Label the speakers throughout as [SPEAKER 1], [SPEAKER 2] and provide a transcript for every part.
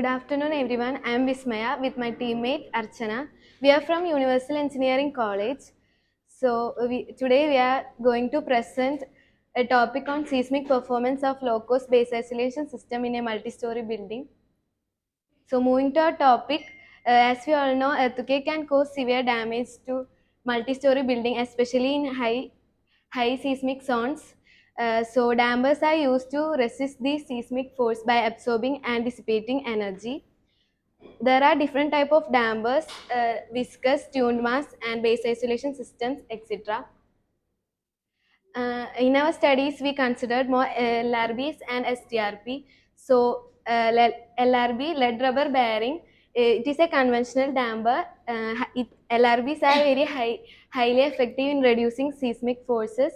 [SPEAKER 1] afternoon, everyone. I am Vismaya with my teammate Archana. We are from Universal Engineering College. Today we are going to present a topic on seismic performance of low-cost base isolation system in a multi-story building. So moving to our topic, as we all know, earthquake can cause severe damage to multi-story building, especially in high seismic zones. So dampers are used to resist the seismic force by absorbing and dissipating energy. There are different type of dampers, viscous, tuned mass, and base isolation systems, etc. In our studies, we considered more LRBs and STRP. So LRB, lead rubber bearing, it is a conventional damper. LRBs are highly effective in reducing seismic forces.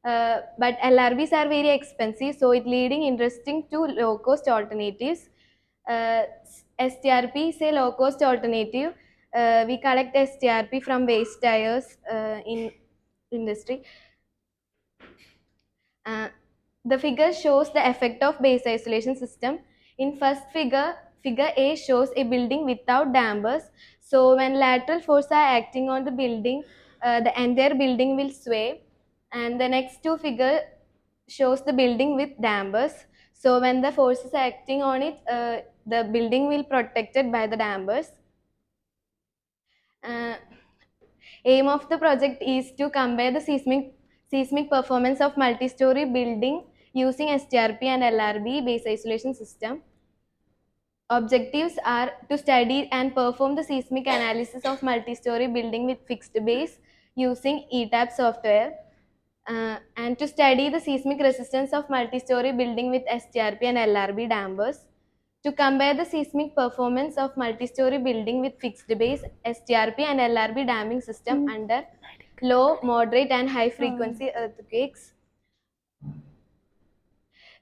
[SPEAKER 1] But LRBs are very expensive, so it leading interesting to low cost alternatives. STRP is a low cost alternative. We collect STRP from waste tires in industry. The figure shows the effect of base isolation system. In first figure, figure A shows a building without dampers. So when lateral forces are acting on the building, the entire building will sway. And the next two figure shows the building with dampers. So when the forces are acting on it, the building will protected by the dampers. Aim of the project is to compare the seismic performance of multi-story building using STRP and LRB base isolation system. Objectives are to study and perform the seismic analysis of multi-story building with fixed base using ETAP software, and to study the seismic resistance of multi-story building with STRP and LRB dampers, to compare the seismic performance of multi-story building with fixed base, STRP and LRB damping system under low, moderate and high frequency earthquakes.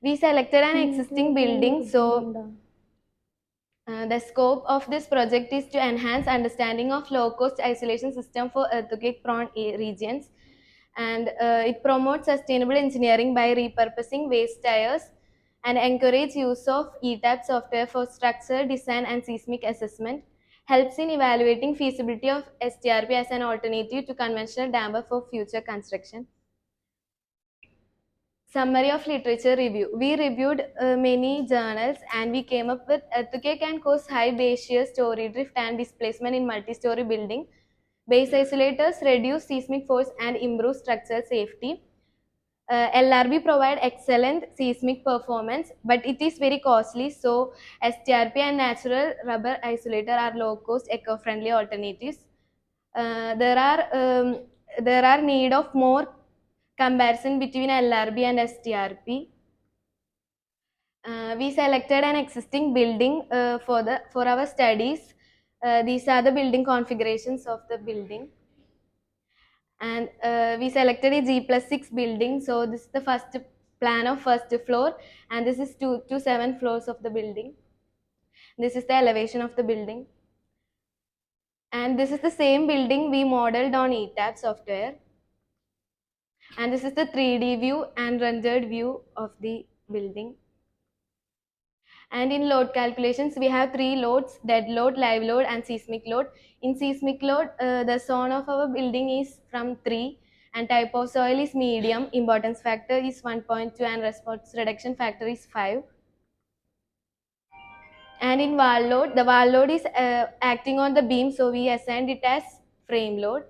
[SPEAKER 1] We selected an existing building, so the scope of this project is to enhance understanding of low-cost isolation system for earthquake-prone regions, and it promotes sustainable engineering by repurposing waste tires and encourage use of ETAP software for structure design and seismic assessment, helps in evaluating feasibility of STRP as an alternative to conventional damper for future construction. Summary of literature review. We reviewed many journals and we came up with earthquake can cause high base shear, story drift and displacement in multi-story building. Base isolators reduce seismic force and improve structural safety. LRB provide excellent seismic performance, but it is very costly. So STRP and natural rubber isolator are low-cost, eco-friendly alternatives. There are need of more comparison between LRB and STRP. We selected an existing building for our studies. These are the building configurations of the building. And we selected a G+6 building. So this is the first plan of first floor, and this is 2 to 7 floors of the building. This is the elevation of the building. And this is the same building we modeled on ETAP software. And this is the 3D view and rendered view of the building. And in load calculations, we have 3 loads: dead load, live load and seismic load. In seismic load, the zone of our building is from 3 and type of soil is medium, importance factor is 1.2 and response reduction factor is 5. And in wall load, the wall load is acting on the beam, so we assigned it as frame load.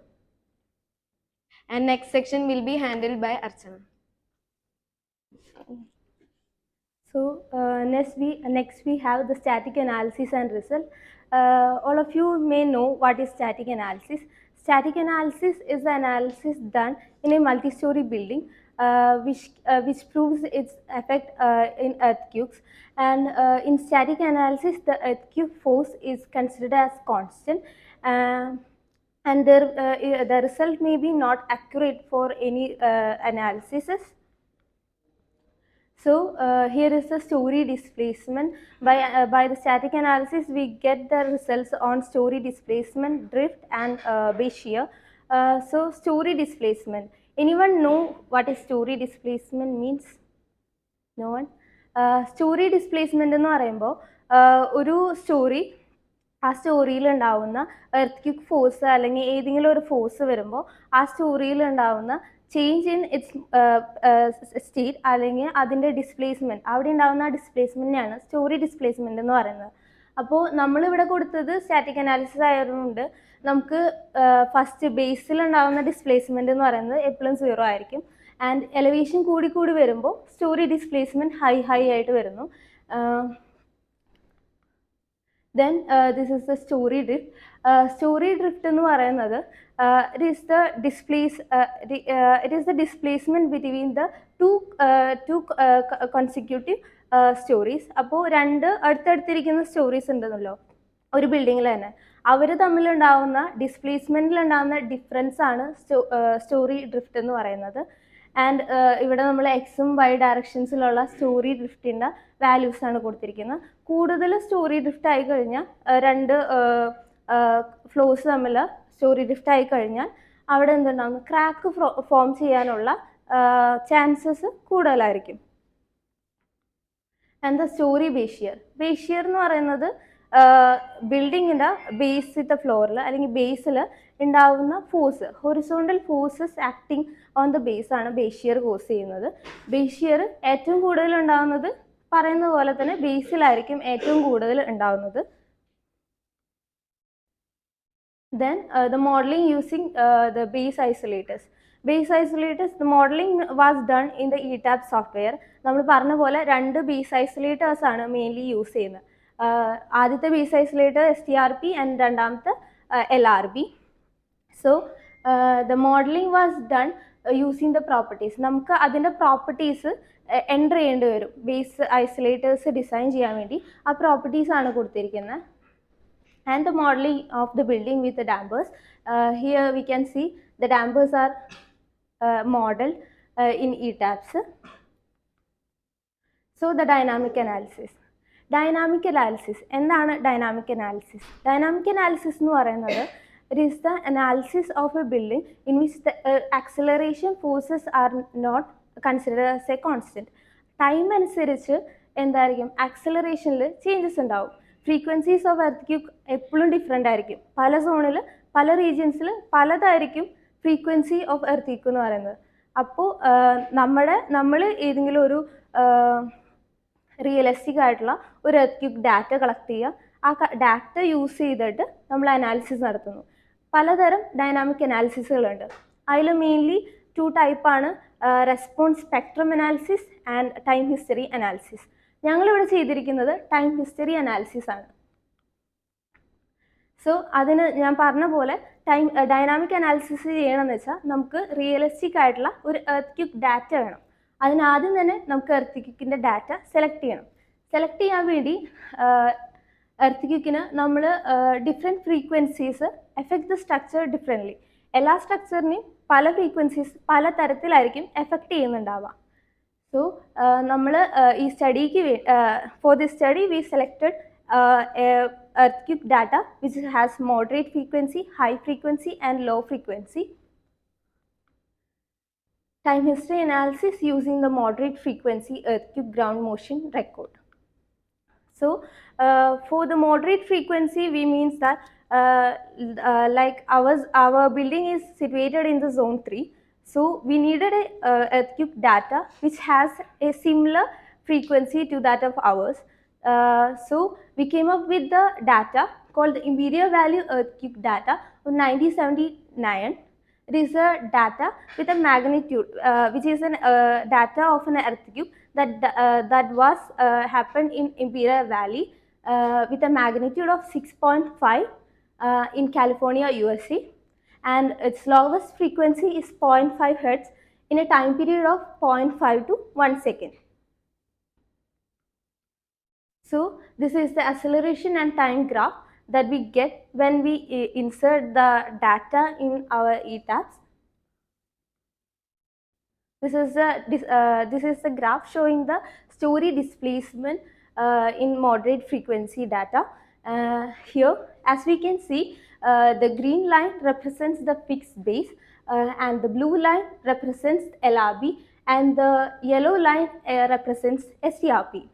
[SPEAKER 1] And next section will be handled by Archana.
[SPEAKER 2] So next we have the static analysis and result. All of you may know what is static analysis. Static analysis is the analysis done in a multi-story building which proves its effect in earthquakes. And in static analysis, the earthquake force is considered as constant. And the result may be not accurate for any analysis. So here is the story displacement. By the static analysis, we get the results on story displacement, drift and base shear. So story displacement. Anyone know what is story displacement means? No one? Story displacement എന്ന് പറയുമ്പോൾ ഒരു story, ആ സ്റ്റോറിയിൽ ഉണ്ടാവുന്ന earth force അല്ലെങ്കിൽ ഏതെങ്കിലും ഒരു force വരുമ്പോൾ ആ സ്റ്റോറിയിൽ ഉണ്ടാവുന്ന ചേഞ്ച് ഇൻ ഇറ്റ്സ് സ്റ്റേറ്റ് അല്ലെങ്കിൽ അതിൻ്റെ ഡിസ്പ്ലേസ്മെൻറ്റ്, അവിടെ ഉണ്ടാകുന്ന ആ ഡിസ്പ്ലേസ്മെൻറ്റിനെയാണ് സ്റ്റോറി ഡിസ്പ്ലേസ്മെൻറ്റ് എന്ന് പറയുന്നത്. അപ്പോൾ നമ്മളിവിടെ കൊടുത്തത് സ്റ്റാറ്റിക് അനാലിസിസ് ആയതുകൊണ്ട് നമുക്ക് ഫസ്റ്റ് ബേസിൽ ഉണ്ടാകുന്ന ഡിസ്പ്ലേസ്മെൻറ്റ് എന്ന് പറയുന്നത് എപ്പോഴും 0 ആയിരിക്കും. ആൻഡ് എലവേഷൻ കൂടി വരുമ്പോൾ സ്റ്റോറി ഡിസ്പ്ലേസ്മെൻറ്റ് ഹൈ ആയിട്ട് വരുന്നു. Then this is the story drift. Story drift എന്ന് പറയുന്നത് it is the displacement between the two consecutive stories. അപ്പോൾ രണ്ട് അടുത്തടുത്തിരിക്കുന്ന സ്റ്റോറീസ് ഉണ്ടെന്നല്ലോ ഒരു ബിൽഡിങ്ങിൽ തന്നെ, അവർ തമ്മിലുണ്ടാവുന്ന ഡിസ്പ്ലേസ്മെൻറ്റിലുണ്ടാകുന്ന ഡിഫറൻസ് ആണ് സ്റ്റോറി ഡ്രിഫ്റ്റ് എന്ന് പറയുന്നത്. ആൻഡ് ഇവിടെ നമ്മൾ എക്സും വൈ ഡയറക്ഷൻസിലുള്ള സ്റ്റോറി ഡ്രിഫ്റ്റിൻ്റെ വാല്യൂസ് ആണ് കൊടുത്തിരിക്കുന്നത്. കൂടുതൽ സ്റ്റോറി ഡ്രിഫ്റ്റ് ആയി കഴിഞ്ഞാൽ രണ്ട് ഫ്ലോസ് തമ്മിൽ സ്റ്റോറി ഡ്രിഫ്റ്റ് ആയി കഴിഞ്ഞാൽ അവിടെ എന്തുണ്ടാകും, ക്രാക്ക് ഫോം ചെയ്യാനുള്ള ചാൻസസ് കൂടുതലായിരിക്കും. ആൻഡ് ദ സ്റ്റോറി ബേഷ്യർ എന്ന് പറയുന്നത് ബിൽഡിങ്ങിൻ്റെ ബേസിലത്തെ ഫ്ലോറിൽ അല്ലെങ്കിൽ ബേസിൽ ഉണ്ടാവുന്ന force, horizontal forces acting on the base ആണ് ബേഷ്യർ കോസ് ചെയ്യുന്നത്. ബേഷ്യർ ഏറ്റവും കൂടുതൽ ഉണ്ടാകുന്നത് പറയുന്ന പോലെ തന്നെ ബേസിലായിരിക്കും ഏറ്റവും കൂടുതൽ ഉണ്ടാകുന്നത്. Then the modeling using the base isolators. The modeling was done in the ETAP software. നമ്മൾ പറഞ്ഞ പോലെ രണ്ട് ബേസ് ഐസൊലേറ്റേഴ്സ് ആണ് മെയിൻലി യൂസ് ചെയ്യുന്നത്. ആദ്യത്തെ ബേസ് ഐസൊലേറ്റർ STRP ആൻഡ് രണ്ടാമത്തെ LRB. So the modelling was done using the properties. നമുക്ക് അതിൻ്റെ പ്രോപ്പർട്ടീസ് എൻ്റർ ചെയ്യേണ്ടി വരും ബേസ് ഐസൊലേറ്റേഴ്സ് ഡിസൈൻ ചെയ്യാൻ വേണ്ടി. ആ പ്രോപ്പർട്ടീസ് ആണ് കൊടുത്തിരിക്കുന്നത്. And the modeling of the building with the dampers. Here we can see the dampers are modeled in ETAPs. So the dynamic analysis. എന്താണ് ഡൈനാമിക് അനാലിസിസ്? ഡൈനാമിക് അനാലിസിസ് എന്ന് പറയുന്നത് it is the analysis of a building in which the acceleration forces are not considered as a constant. Time അനുസരിച്ച് എന്തായിരിക്കും, ആക്സിലറേഷനിൽ changes ഉണ്ടാവും. Frequencies of earth എപ്പോഴും different ആയിരിക്കും. പല സോണിൽ പല റീജിയൻസിൽ പലതായിരിക്കും ഫ്രീക്വൻസി ഓഫ് എർത്ത് എന്ന് പറയുന്നത്. അപ്പോൾ നമ്മൾ ഏതെങ്കിലും ഒരു റിയലിസ്റ്റിക് ആയിട്ടുള്ള ഒരു എർത്ത് ഡാറ്റ കളക്ട് ചെയ്യുക. ആ ഡാറ്റ യൂസ് ചെയ്തിട്ട് നമ്മൾ അനാലിസിസ് നടത്തുന്നു. പലതരം ഡൈനാമിക് അനാലിസിസുകളുണ്ട്. അതിൽ മെയിൻലി 2 ടൈപ്പാണ്, response spectrum analysis and time history analysis. ഞങ്ങളിവിടെ ചെയ്തിരിക്കുന്നത് ടൈം ഹിസ്റ്ററി അനാലിസിസ് ആണ്. സോ അതിന് ഞാൻ പറഞ്ഞ പോലെ ഡൈനാമിക് അനാലിസിസ് ചെയ്യണമെന്ന് വെച്ചാൽ നമുക്ക് റിയലിസ്റ്റിക് ആയിട്ടുള്ള ഒരു എർത്ത് ഡാറ്റ വേണം. അതിനാദ്യം തന്നെ നമുക്ക് എർത്ത് ഡാറ്റ സെലക്ട് ചെയ്യണം. സെലക്ട് ചെയ്യാൻ വേണ്ടി എർത്ത് നമ്മൾ different frequencies effect the structure differently. എല്ലാ സ്ട്രക്ചറിനെയും പല ഫ്രീക്വൻസീസ് പല തരത്തിലായിരിക്കും എഫക്റ്റ് ചെയ്യുന്നുണ്ടാവുക. സോ നമ്മൾ ഈ സ്റ്റഡിക്ക് for this study we selected earthquake data which has moderate frequency, high frequency and low frequency. Time history analysis using the moderate frequency earthquake ground motion record. So for the moderate frequency we means that like our building is situated in the zone 3. So we needed a earthquake data which has a similar frequency to that of ours. So we came up with the data called the Imperial Value Earthquake data of 1979. It is a data with a magnitude which is an data of an earthquake that was happened in Imperial Valley with a magnitude of 6.5 in California, USA, and its lowest frequency is 0.5 Hz in a time period of 0.5 to 1 second. So this is the acceleration and time graph that we get when we insert the data in our ETAPs. This is the graph showing the story displacement in moderate frequency data. Here, as we can see, the green line represents the fixed base and the blue line represents LRB and the yellow line represents STRP.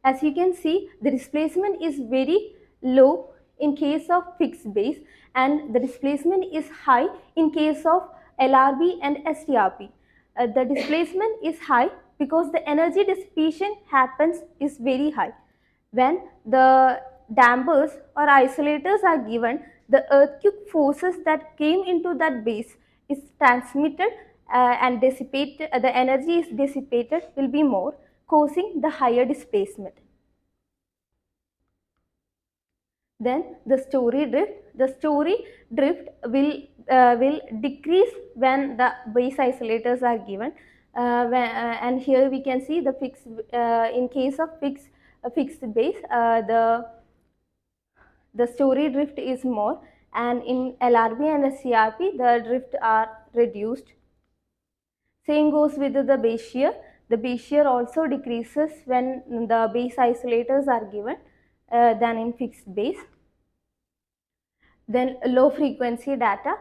[SPEAKER 2] As you can see, the displacement is very low in case of fixed base, and the displacement is high in case of LRB and STRP. The displacement is high because the energy dissipation happens is very high. When the dampers or isolators are given, the earthquake forces that came into that base is transmitted and dissipated, the energy is dissipated will be more, causing the higher displacement. Then the story drift. The story drift will decrease when the base isolators are given. And here we can see the fixed, in case of fixed base, the story drift is more, and in LRB and SCRP the drift are reduced. Same goes with the base shear. The base shear also decreases when the base isolators are given than in fixed base. Then low frequency data.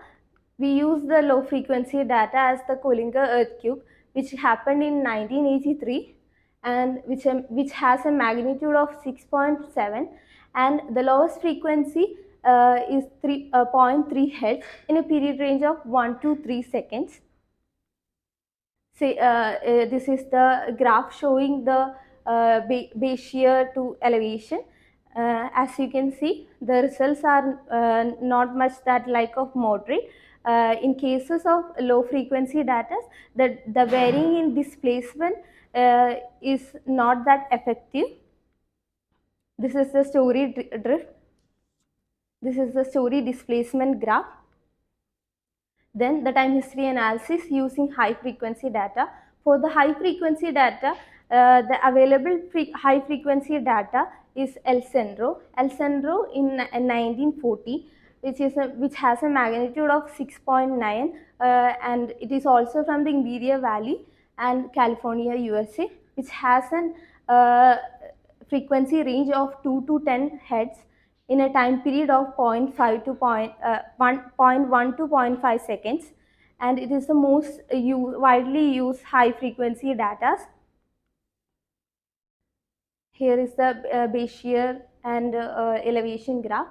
[SPEAKER 2] We use the low frequency data as the Kollinga earthquake, which happened in 1983 and which has a magnitude of 6.7, and the lowest frequency is 0.3 Hz in a period range of 1 to 3 seconds. Say, this is the graph showing the base shear to elevation. As you can see, the results are not much that like of moderate. In cases of low frequency data, the varying in displacement is not that effective. This is the story drift. This is the story displacement graph. Then the time history analysis using high frequency data. For the high frequency data, the available high frequency data is El Centro. El Centro in 1940, which has a magnitude of 6.9, and it is also from the Imperial Valley and California, USA, which has an frequency range of 2 to 10 Hz in a time period of 0.1 to 0.5 seconds, and it is the most widely used high frequency data. Here is the base shear and elevation graph,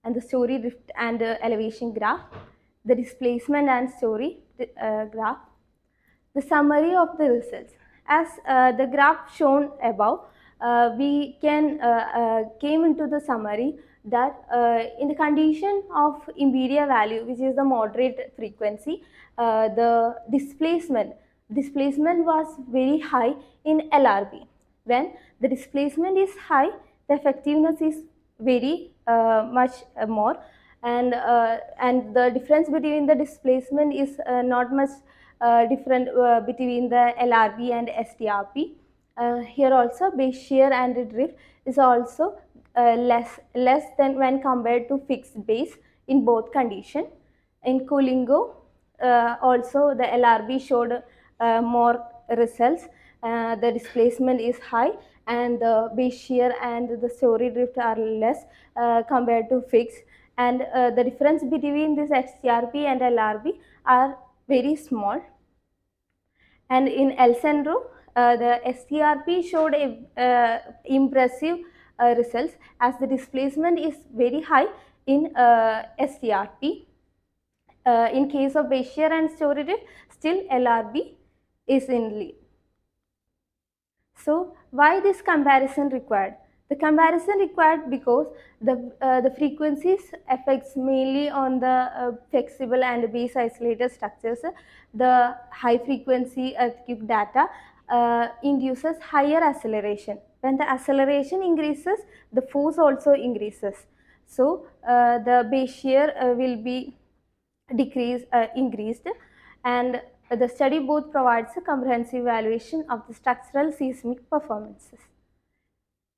[SPEAKER 2] and the story drift and elevation graph, the displacement and story graph. The summary of the results. As the graph shown above, we can came into the summary that in the condition of Imperial value, which is the moderate frequency, the displacement was very high in LRB. When the displacement is high, the effectiveness is very much more, and the difference between the displacement is not much different between the LRB and STRP. Here also base shear and drift is also less than when compared to fixed base in both condition. In Kollinga, also the LRB showed more results. The displacement is high, and the base shear and the story drift are less compared to fixed, and the difference between this STRP and LRB are very small. And in El Centro, the STRP showed impressive results, as the displacement is very high in STRP. In case of base shear and story drift, still LRB is in lead. So why this comparison required? The comparison required because the frequencies affects mainly on the flexible and base isolated structures. The high frequency earthquake data induces higher acceleration. When the acceleration increases, the force also increases. So the base shear will be increased, and the study both provides a comprehensive evaluation of the structural seismic performances.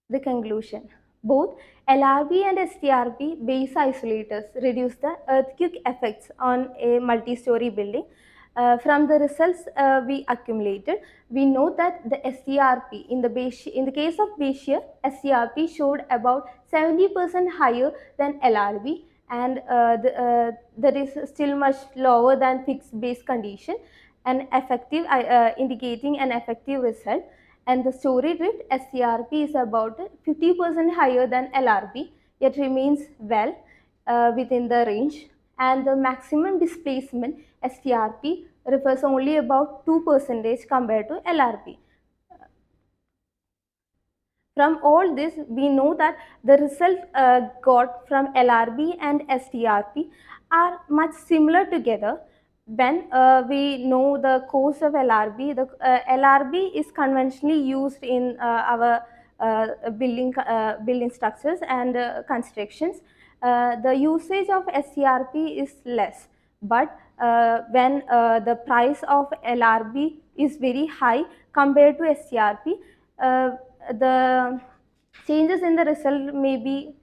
[SPEAKER 2] The conclusion: both LRB and STRP base isolators reduce the earthquake effects on a multi-story building. From the results we accumulated, we know that the STRP in the case of base shear, STRP showed about 70% higher than LRB, and that is still much lower than fixed base condition, and effective indicating an effective result. And the story drift SCRP is about 50% higher than LRB, yet remains well within the range. And the maximum displacement STRP refers only about 2% compared to LRB. From all this, we know that the result got from LRB and STRP are much similar together. When we know the course of LRB, the LRB is conventionally used in our building structures and constructions. The usage of STRP is less, but when the price of LRB is very high compared to STRP, the changes in the result may be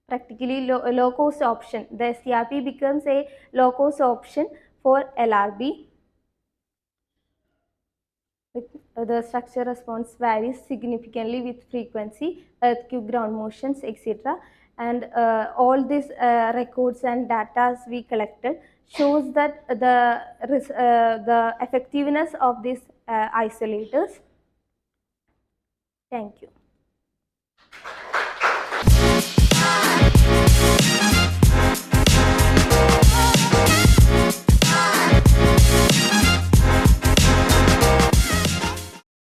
[SPEAKER 2] practically low cost option. The STRP becomes a low cost option for LRB. The structure response varies significantly with frequency, earthquake, ground motions, etc. And all these records and data we collected shows that the effectiveness of these isolators. Thank you.